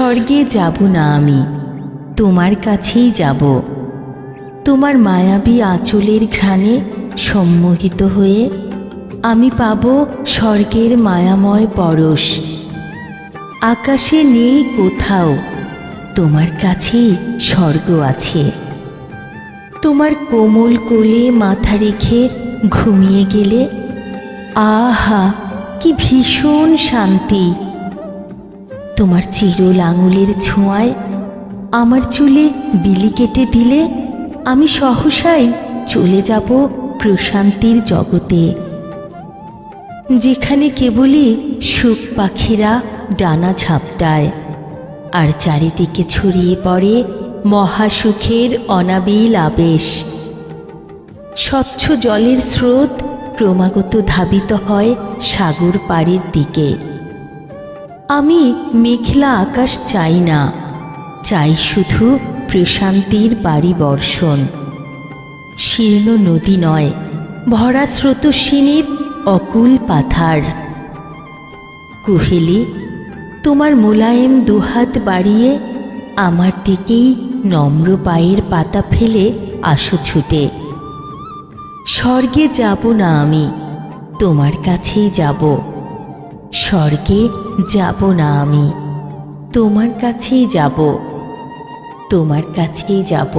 স্বর্গে যাব না আমি, তোমার কাছেই যাব। তোমার মায়াবী আঁচলের ঘ্রাণে সম্মোহিত হয়ে আমি পাব স্বর্গের মায়াময় পরশ। আকাশে নেই কোথাও, তোমার কাছেই স্বর্গ আছে। তোমার কোমল কোলে মাথা রেখে ঘুমিয়ে গেলে আহা কি ভীষণ শান্তি। তোমার চিরল আঙুলের ছোঁয়ায় আমার চুলে বিলি কেটে দিলে আমি সহসাই চলে যাব প্রশান্তির জগতে, যেখানে কেবলই সুখ পাখিরা ডানা ঝাপটায় আর চারিদিকে ছড়িয়ে পড়ে মহাসুখের অনাবিল আবেশ। স্বচ্ছ জলের স্রোত ক্রমাগত ধাবিত হয় সাগর পাড়ের দিকে। আমি মেঘলা আকাশ চাই না, চাই শুধু প্রশান্তির বাড়ি বর্ষণ। শীর্ণ নদী নয়, ভরা স্রোতস্বিনীর অকুল পাথার। কুহেলি তোমার মোলায়েম দুহাত বাড়িয়ে আমার দিকেই নম্র পায়ের পাতা ফেলে আসো ছুটে। স্বর্গে যাব না আমি, তোমার কাছেই যাব। স্বর্গে যাব না আমি, তোমার কাছেই যাব, তোমার কাছেই যাব।